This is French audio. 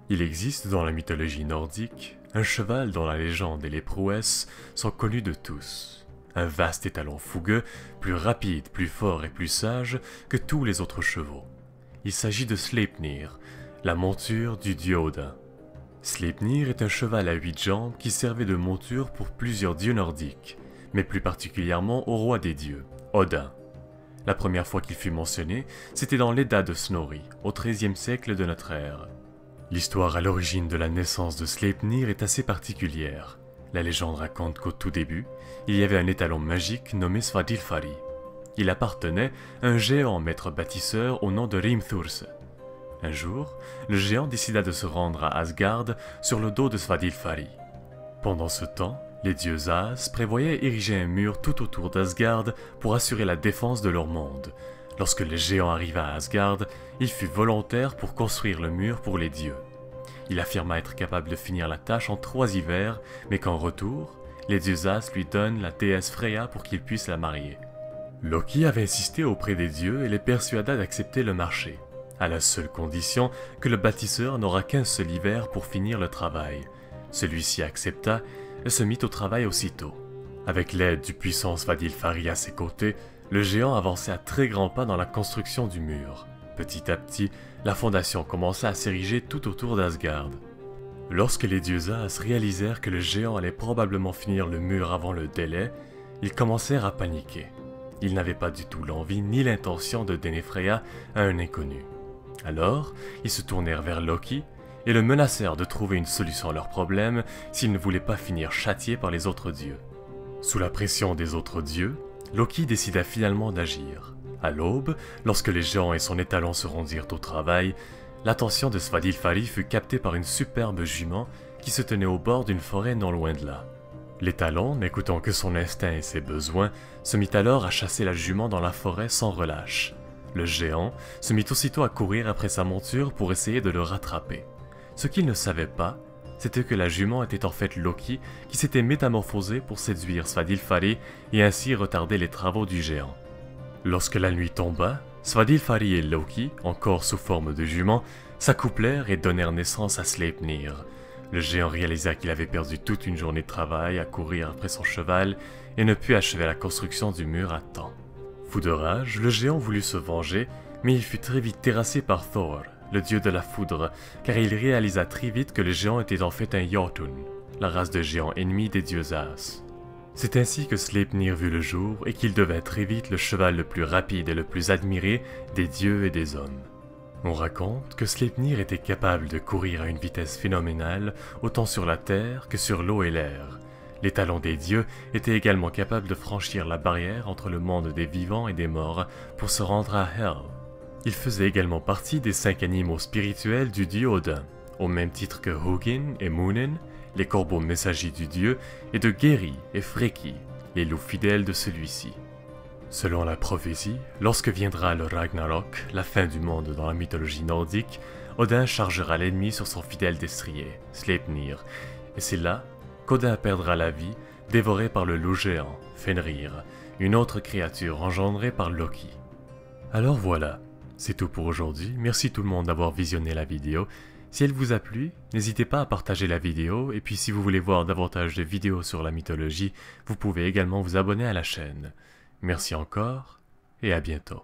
Il existe dans la mythologie nordique un cheval dont la légende et les prouesses sont connues de tous. Un vaste étalon fougueux, plus rapide, plus fort et plus sage que tous les autres chevaux. Il s'agit de Sleipnir, la monture du dieu Odin. Sleipnir est un cheval à 8 jambes qui servait de monture pour plusieurs dieux nordiques, mais plus particulièrement au roi des dieux, Odin. La première fois qu'il fut mentionné, c'était dans l'Edda de Snorri, au XIIIe siècle de notre ère. L'histoire à l'origine de la naissance de Sleipnir est assez particulière. La légende raconte qu'au tout début, il y avait un étalon magique nommé Svadilfari. Il appartenait à un géant maître bâtisseur au nom de Hrimthurse. Un jour, le géant décida de se rendre à Asgard sur le dos de Svadilfari. Pendant ce temps, les dieux As prévoyaient ériger un mur tout autour d'Asgard pour assurer la défense de leur monde. Lorsque le géant arriva à Asgard, il fut volontaire pour construire le mur pour les dieux. Il affirma être capable de finir la tâche en 3 hivers, mais qu'en retour, les dieux As lui donnent la déesse Freya pour qu'il puisse la marier. Loki avait insisté auprès des dieux et les persuada d'accepter le marché, à la seule condition que le bâtisseur n'aura qu'un seul hiver pour finir le travail. Celui-ci accepta et se mit au travail aussitôt. Avec l'aide du puissant Svadilfari à ses côtés, le géant avançait à très grands pas dans la construction du mur. Petit à petit, la fondation commença à s'ériger tout autour d'Asgard. Lorsque les dieux As réalisèrent que le géant allait probablement finir le mur avant le délai, ils commencèrent à paniquer. Ils n'avaient pas du tout l'envie ni l'intention de donner Freya à un inconnu. Alors, ils se tournèrent vers Loki et le menacèrent de trouver une solution à leur problème s'il ne voulait pas finir châtié par les autres dieux. Sous la pression des autres dieux, Loki décida finalement d'agir. À l'aube, lorsque les géants et son étalon se rendirent au travail, l'attention de Svadilfari fut captée par une superbe jument qui se tenait au bord d'une forêt non loin de là. L'étalon, n'écoutant que son instinct et ses besoins, se mit alors à chasser la jument dans la forêt sans relâche. Le géant se mit aussitôt à courir après sa monture pour essayer de le rattraper. Ce qu'il ne savait pas, c'était que la jument était en fait Loki qui s'était métamorphosé pour séduire Svadilfari et ainsi retarder les travaux du géant. Lorsque la nuit tomba, Svadilfari et Loki, encore sous forme de jument, s'accouplèrent et donnèrent naissance à Sleipnir. Le géant réalisa qu'il avait perdu toute une journée de travail à courir après son cheval et ne put achever la construction du mur à temps. Fou de rage, le géant voulut se venger, mais il fut très vite terrassé par Thor, le dieu de la foudre, car il réalisa très vite que le géant était en fait un Jotun, la race de géants ennemis des dieux As. C'est ainsi que Sleipnir vit le jour et qu'il devint très vite le cheval le plus rapide et le plus admiré des dieux et des hommes. On raconte que Sleipnir était capable de courir à une vitesse phénoménale autant sur la terre que sur l'eau et l'air. L'étalon des dieux était également capable de franchir la barrière entre le monde des vivants et des morts pour se rendre à Hel. Il faisait également partie des 5 animaux spirituels du dieu Odin, au même titre que Hugin et Munin, les corbeaux messagers du dieu, et de Geri et Freki, les loups fidèles de celui-ci. Selon la prophétie, lorsque viendra le Ragnarok, la fin du monde dans la mythologie nordique, Odin chargera l'ennemi sur son fidèle destrier, Sleipnir, et c'est là qu'Odin perdra la vie, dévoré par le loup géant, Fenrir, une autre créature engendrée par Loki. Alors voilà, c'est tout pour aujourd'hui, merci tout le monde d'avoir visionné la vidéo. Si elle vous a plu, n'hésitez pas à partager la vidéo, et puis si vous voulez voir davantage de vidéos sur la mythologie, vous pouvez également vous abonner à la chaîne. Merci encore, et à bientôt.